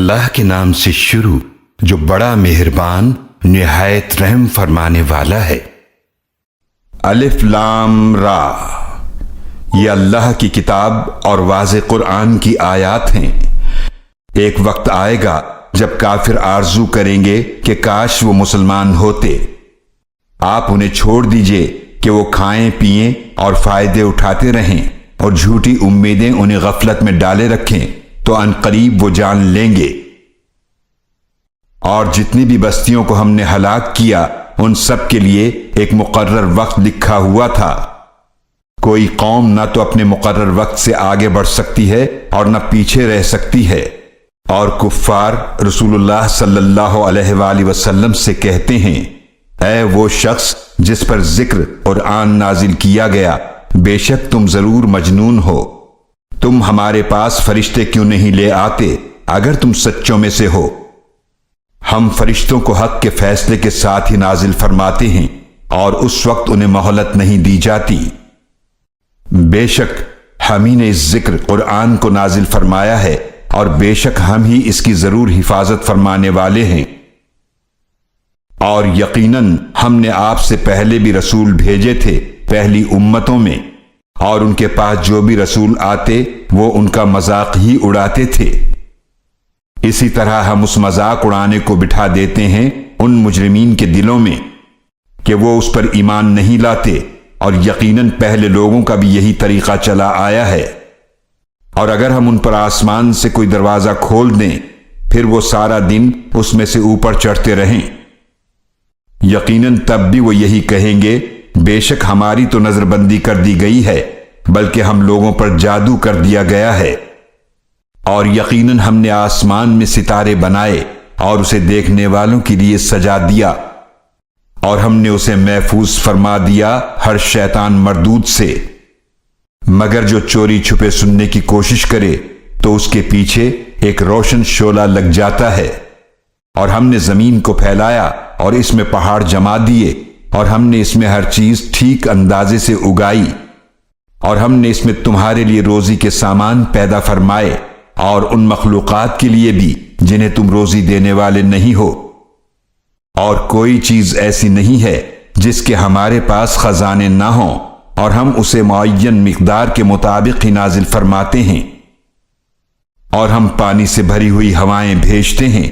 اللہ کے نام سے شروع جو بڑا مہربان نہایت رحم فرمانے والا ہے۔ الف لام را، یہ اللہ کی کتاب اور واضح قرآن کی آیات ہیں۔ ایک وقت آئے گا جب کافر آرزو کریں گے کہ کاش وہ مسلمان ہوتے۔ آپ انہیں چھوڑ دیجئے کہ وہ کھائیں پئیں اور فائدے اٹھاتے رہیں اور جھوٹی امیدیں انہیں غفلت میں ڈالے رکھیں تو ان قریب وہ جان لیں گے۔ اور جتنی بھی بستیوں کو ہم نے ہلاک کیا ان سب کے لیے ایک مقرر وقت لکھا ہوا تھا۔ کوئی قوم نہ تو اپنے مقرر وقت سے آگے بڑھ سکتی ہے اور نہ پیچھے رہ سکتی ہے۔ اور کفار رسول اللہ صلی اللہ علیہ وآلہ وسلم سے کہتے ہیں، اے وہ شخص جس پر ذکر قرآن نازل کیا گیا، بے شک تم ضرور مجنون ہو۔ تم ہمارے پاس فرشتے کیوں نہیں لے آتے اگر تم سچوں میں سے ہو؟ ہم فرشتوں کو حق کے فیصلے کے ساتھ ہی نازل فرماتے ہیں اور اس وقت انہیں مہلت نہیں دی جاتی۔ بے شک ہم ہی نے اس ذکر قرآن کو نازل فرمایا ہے اور بے شک ہم ہی اس کی ضرور حفاظت فرمانے والے ہیں۔ اور یقیناً ہم نے آپ سے پہلے بھی رسول بھیجے تھے پہلی امتوں میں، اور ان کے پاس جو بھی رسول آتے وہ ان کا مذاق ہی اڑاتے تھے۔ اسی طرح ہم اس مذاق اڑانے کو بٹھا دیتے ہیں ان مجرمین کے دلوں میں کہ وہ اس پر ایمان نہیں لاتے، اور یقیناً پہلے لوگوں کا بھی یہی طریقہ چلا آیا ہے۔ اور اگر ہم ان پر آسمان سے کوئی دروازہ کھول دیں پھر وہ سارا دن اس میں سے اوپر چڑھتے رہیں، یقیناً تب بھی وہ یہی کہیں گے، بے شک ہماری تو نظر بندی کر دی گئی ہے بلکہ ہم لوگوں پر جادو کر دیا گیا ہے۔ اور یقیناً ہم نے آسمان میں ستارے بنائے اور اسے دیکھنے والوں کے لیے سجا دیا، اور ہم نے اسے محفوظ فرما دیا ہر شیطان مردود سے، مگر جو چوری چھپے سننے کی کوشش کرے تو اس کے پیچھے ایک روشن شعلہ لگ جاتا ہے۔ اور ہم نے زمین کو پھیلایا اور اس میں پہاڑ جما دیے، اور ہم نے اس میں ہر چیز ٹھیک اندازے سے اگائی، اور ہم نے اس میں تمہارے لیے روزی کے سامان پیدا فرمائے اور ان مخلوقات کے لیے بھی جنہیں تم روزی دینے والے نہیں ہو۔ اور کوئی چیز ایسی نہیں ہے جس کے ہمارے پاس خزانے نہ ہوں، اور ہم اسے معین مقدار کے مطابق ہی نازل فرماتے ہیں۔ اور ہم پانی سے بھری ہوئی ہوائیں بھیجتے ہیں،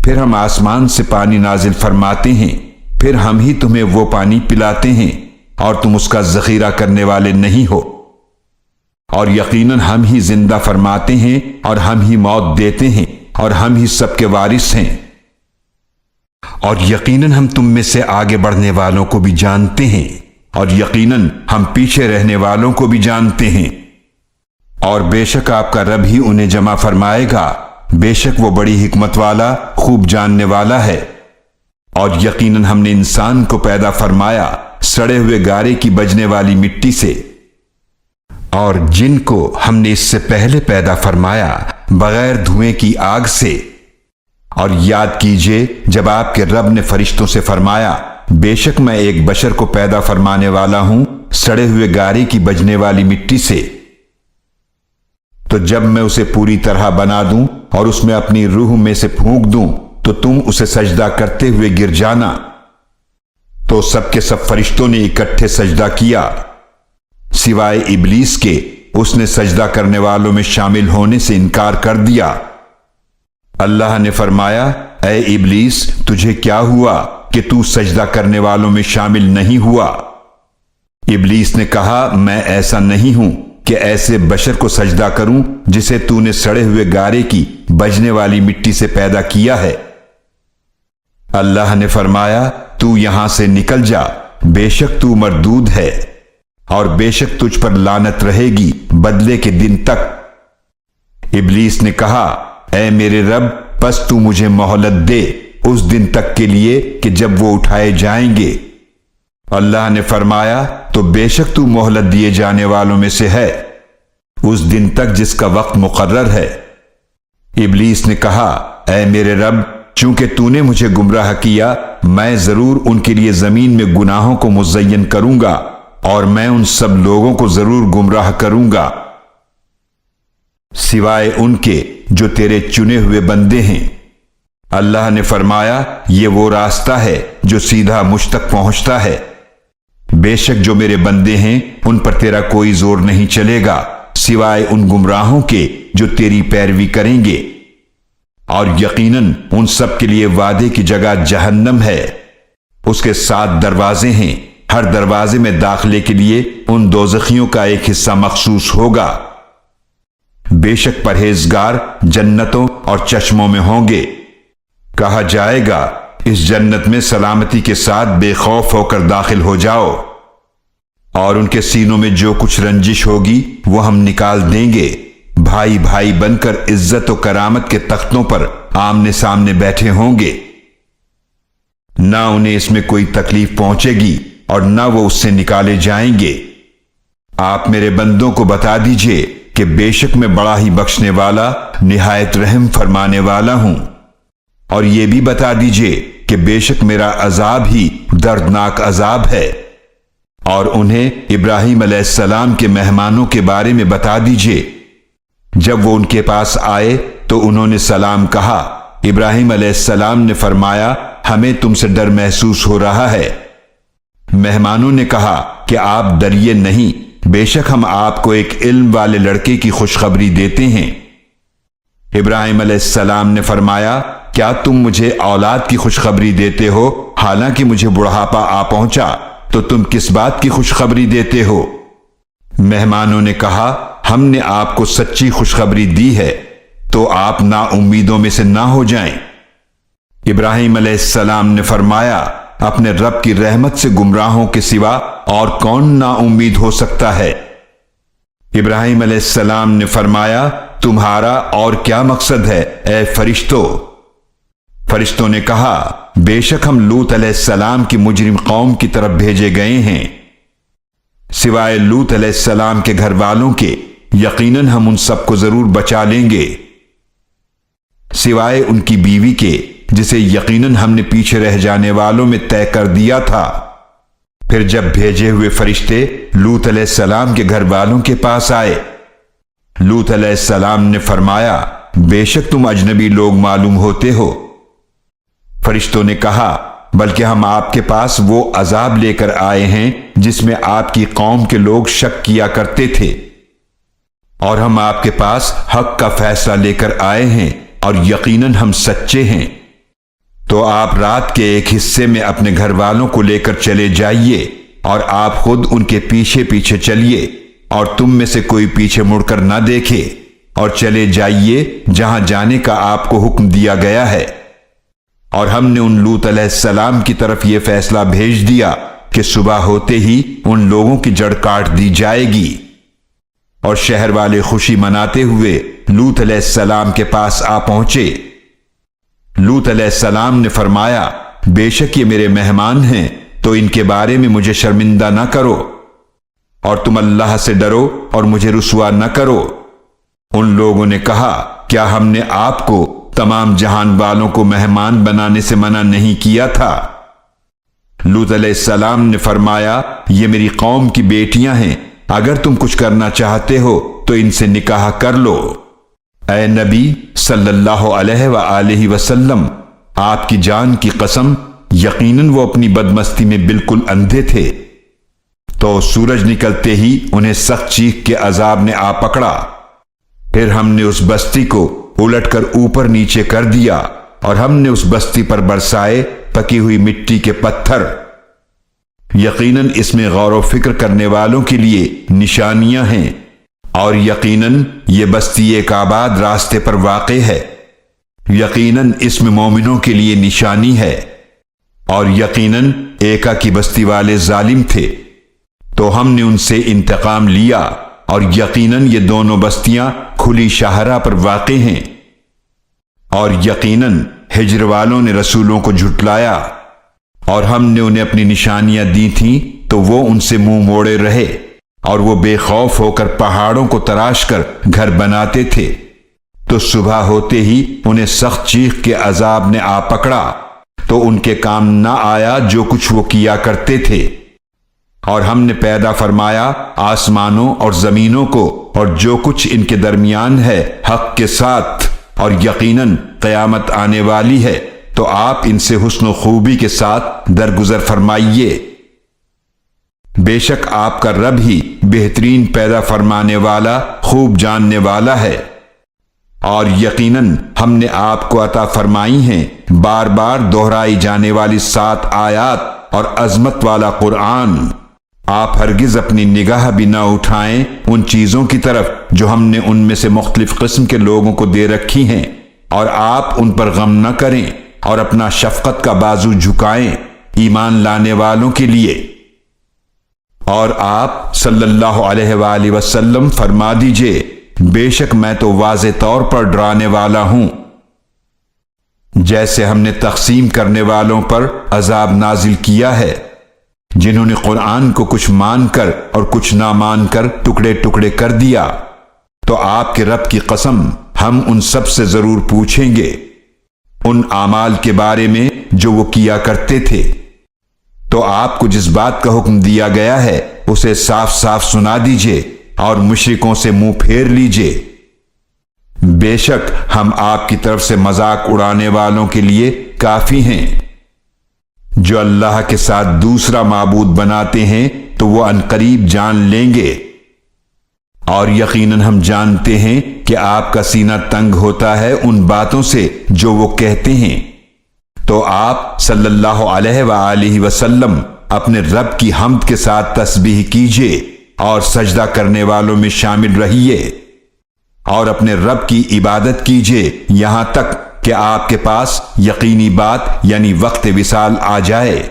پھر ہم آسمان سے پانی نازل فرماتے ہیں، پھر ہم ہی تمہیں وہ پانی پلاتے ہیں اور تم اس کا ذخیرہ کرنے والے نہیں ہو۔ اور یقیناً ہم ہی زندہ فرماتے ہیں اور ہم ہی موت دیتے ہیں اور ہم ہی سب کے وارث ہیں۔ اور یقیناً ہم تم میں سے آگے بڑھنے والوں کو بھی جانتے ہیں، اور یقیناً ہم پیچھے رہنے والوں کو بھی جانتے ہیں۔ اور بے شک آپ کا رب ہی انہیں جمع فرمائے گا، بے شک وہ بڑی حکمت والا خوب جاننے والا ہے۔ اور یقیناً ہم نے انسان کو پیدا فرمایا سڑے ہوئے گارے کی بجنے والی مٹی سے، اور جن کو ہم نے اس سے پہلے پیدا فرمایا بغیر دھوئیں کی آگ سے۔ اور یاد کیجئے جب آپ کے رب نے فرشتوں سے فرمایا، بے شک میں ایک بشر کو پیدا فرمانے والا ہوں سڑے ہوئے گارے کی بجنے والی مٹی سے، تو جب میں اسے پوری طرح بنا دوں اور اس میں اپنی روح میں سے پھونک دوں تو تم اسے سجدہ کرتے ہوئے گر جانا۔ تو سب کے سب فرشتوں نے اکٹھے سجدہ کیا سوائے ابلیس کے، اس نے سجدہ کرنے والوں میں شامل ہونے سے انکار کر دیا۔ اللہ نے فرمایا، اے ابلیس تجھے کیا ہوا کہ تو سجدہ کرنے والوں میں شامل نہیں ہوا؟ ابلیس نے کہا، میں ایسا نہیں ہوں کہ ایسے بشر کو سجدہ کروں جسے تو نے سڑے ہوئے گارے کی بجنے والی مٹی سے پیدا کیا ہے۔ اللہ نے فرمایا، تو یہاں سے نکل جا، بے شک تو مردود ہے، اور بے شک تجھ پر لعنت رہے گی بدلے کے دن تک۔ ابلیس نے کہا، اے میرے رب پس تو مجھے مہلت دے اس دن تک کے لیے کہ جب وہ اٹھائے جائیں گے۔ اللہ نے فرمایا، تو بے شک تو مہلت دیے جانے والوں میں سے ہے اس دن تک جس کا وقت مقرر ہے۔ ابلیس نے کہا، اے میرے رب چونکہ تو نے مجھے گمراہ کیا، میں ضرور ان کے لیے زمین میں گناہوں کو مزین کروں گا، اور میں ان سب لوگوں کو ضرور گمراہ کروں گا۔ سوائے ان کے جو تیرے چنے ہوئے بندے ہیں۔ اللہ نے فرمایا، یہ وہ راستہ ہے جو سیدھا مجھ تک پہنچتا ہے۔ بے شک جو میرے بندے ہیں ان پر تیرا کوئی زور نہیں چلے گا سوائے ان گمراہوں کے جو تیری پیروی کریں گے، اور یقیناً ان سب کے لیے وعدے کی جگہ جہنم ہے۔ اس کے 7 دروازے ہیں، ہر دروازے میں داخلے کے لیے ان دوزخیوں کا ایک حصہ مخصوص ہوگا۔ بے شک پرہیزگار جنتوں اور چشموں میں ہوں گے۔ کہا جائے گا، اس جنت میں سلامتی کے ساتھ بے خوف ہو کر داخل ہو جاؤ، اور ان کے سینوں میں جو کچھ رنجش ہوگی وہ ہم نکال دیں گے۔ بھائی بھائی بن کر عزت و کرامت کے تختوں پر آمنے سامنے بیٹھے ہوں گے، نہ انہیں اس میں کوئی تکلیف پہنچے گی اور نہ وہ اس سے نکالے جائیں گے۔ آپ میرے بندوں کو بتا دیجئے کہ بے شک میں بڑا ہی بخشنے والا، نہایت رحم فرمانے والا ہوں، اور یہ بھی بتا دیجئے کہ بے شک میرا عذاب ہی دردناک عذاب ہے۔ اور انہیں ابراہیم علیہ السلام کے مہمانوں کے بارے میں بتا دیجئے، جب وہ ان کے پاس آئے تو انہوں نے سلام کہا۔ ابراہیم علیہ السلام نے فرمایا، ہمیں تم سے ڈر محسوس ہو رہا ہے۔ مہمانوں نے کہا کہ آپ ڈریے نہیں، بے شک ہم آپ کو ایک علم والے لڑکے کی خوشخبری دیتے ہیں۔ ابراہیم علیہ السلام نے فرمایا، کیا تم مجھے اولاد کی خوشخبری دیتے ہو حالانکہ مجھے بڑھاپا آ پہنچا؟ تو تم کس بات کی خوشخبری دیتے ہو؟ مہمانوں نے کہا، ہم نے آپ کو سچی خوشخبری دی ہے، تو آپ نا امیدوں میں سے نہ ہو جائیں۔ ابراہیم علیہ السلام نے فرمایا، اپنے رب کی رحمت سے گمراہوں کے سوا اور کون نا امید ہو سکتا ہے؟ ابراہیم علیہ السلام نے فرمایا، تمہارا اور کیا مقصد ہے اے فرشتوں؟ فرشتوں نے کہا، بے شک ہم لوط علیہ السلام کی مجرم قوم کی طرف بھیجے گئے ہیں، سوائے لوط علیہ السلام کے گھر والوں کے، یقیناً ہم ان سب کو ضرور بچا لیں گے، سوائے ان کی بیوی کے جسے یقیناً ہم نے پیچھے رہ جانے والوں میں طے کر دیا تھا۔ پھر جب بھیجے ہوئے فرشتے لوط علیہ السلام کے گھر والوں کے پاس آئے، لوط علیہ السلام نے فرمایا، بے شک تم اجنبی لوگ معلوم ہوتے ہو۔ فرشتوں نے کہا، بلکہ ہم آپ کے پاس وہ عذاب لے کر آئے ہیں جس میں آپ کی قوم کے لوگ شک کیا کرتے تھے، اور ہم آپ کے پاس حق کا فیصلہ لے کر آئے ہیں، اور یقیناً ہم سچے ہیں۔ تو آپ رات کے ایک حصے میں اپنے گھر والوں کو لے کر چلے جائیے، اور آپ خود ان کے پیچھے پیچھے چلیے، اور تم میں سے کوئی پیچھے مڑ کر نہ دیکھے، اور چلے جائیے جہاں جانے کا آپ کو حکم دیا گیا ہے۔ اور ہم نے ان لوط علیہ السلام کی طرف یہ فیصلہ بھیج دیا کہ صبح ہوتے ہی ان لوگوں کی جڑ کاٹ دی جائے گی۔ اور شہر والے خوشی مناتے ہوئے لوط علیہ السلام کے پاس آ پہنچے۔ لوط علیہ السلام نے فرمایا، بے شک یہ میرے مہمان ہیں، تو ان کے بارے میں مجھے شرمندہ نہ کرو، اور تم اللہ سے ڈرو اور مجھے رسوا نہ کرو۔ ان لوگوں نے کہا، کیا ہم نے آپ کو تمام جہان والوں کو مہمان بنانے سے منع نہیں کیا تھا؟ لوط علیہ السلام نے فرمایا، یہ میری قوم کی بیٹیاں ہیں، اگر تم کچھ کرنا چاہتے ہو تو ان سے نکاح کر لو۔ اے نبی صلی اللہ علیہ وآلہ وسلم، آپ کی جان کی قسم، یقیناً وہ اپنی بدمستی میں بالکل اندھے تھے۔ تو سورج نکلتے ہی انہیں سخت چیخ کے عذاب نے آ پکڑا۔ پھر ہم نے اس بستی کو الٹ کر اوپر نیچے کر دیا، اور ہم نے اس بستی پر برسائے پکی ہوئی مٹی کے پتھر۔ یقیناً اس میں غور و فکر کرنے والوں کے لیے نشانیاں ہیں، اور یقیناً یہ بستی ایک آباد راستے پر واقع ہے۔ یقیناً اس میں مومنوں کے لیے نشانی ہے، اور یقیناً ایکا کی بستی والے ظالم تھے، تو ہم نے ان سے انتقام لیا، اور یقیناً یہ دونوں بستیاں کھلی شاہراہ پر واقع ہیں۔ اور یقیناً ہجر والوں نے رسولوں کو جھٹلایا، اور ہم نے انہیں اپنی نشانیاں دی تھیں تو وہ ان سے منہ موڑے رہے، اور وہ بے خوف ہو کر پہاڑوں کو تراش کر گھر بناتے تھے۔ تو صبح ہوتے ہی انہیں سخت چیخ کے عذاب نے آ پکڑا، تو ان کے کام نہ آیا جو کچھ وہ کیا کرتے تھے۔ اور ہم نے پیدا فرمایا آسمانوں اور زمینوں کو اور جو کچھ ان کے درمیان ہے حق کے ساتھ، اور یقیناً قیامت آنے والی ہے، تو آپ ان سے حسن و خوبی کے ساتھ درگزر فرمائیے۔ بے شک آپ کا رب ہی بہترین پیدا فرمانے والا، خوب جاننے والا ہے۔ اور یقیناً ہم نے آپ کو عطا فرمائی ہیں بار بار دہرائی جانے والی 7 آیات اور عظمت والا قرآن۔ آپ ہرگز اپنی نگاہ بھی نہ اٹھائیں ان چیزوں کی طرف جو ہم نے ان میں سے مختلف قسم کے لوگوں کو دے رکھی ہیں، اور آپ ان پر غم نہ کریں اور اپنا شفقت کا بازو جھکائیں ایمان لانے والوں کے لیے۔ اور آپ صلی اللہ علیہ وآلہ وسلم فرما دیجئے، بے شک میں تو واضح طور پر ڈرانے والا ہوں۔ جیسے ہم نے تقسیم کرنے والوں پر عذاب نازل کیا ہے، جنہوں نے قرآن کو کچھ مان کر اور کچھ نہ مان کر ٹکڑے ٹکڑے کر دیا، تو آپ کے رب کی قسم ہم ان سب سے ضرور پوچھیں گے ان اعمال کے بارے میں جو وہ کیا کرتے تھے۔ تو آپ کو جس بات کا حکم دیا گیا ہے اسے صاف صاف سنا دیجئے اور مشرکوں سے منہ پھیر لیجئے۔ بے شک ہم آپ کی طرف سے مذاق اڑانے والوں کے لیے کافی ہیں۔ جو اللہ کے ساتھ دوسرا معبود بناتے ہیں تو وہ عنقریب جان لیں گے، اور یقیناً ہم جانتے ہیں کہ آپ کا سینہ تنگ ہوتا ہے ان باتوں سے جو وہ کہتے ہیں۔ تو آپ صلی اللہ علیہ وآلہ وسلم اپنے رب کی حمد کے ساتھ تسبیح کیجئے اور سجدہ کرنے والوں میں شامل رہیے، اور اپنے رب کی عبادت کیجئے یہاں تک کہ آپ کے پاس یقینی بات یعنی وقت وصال آ جائے۔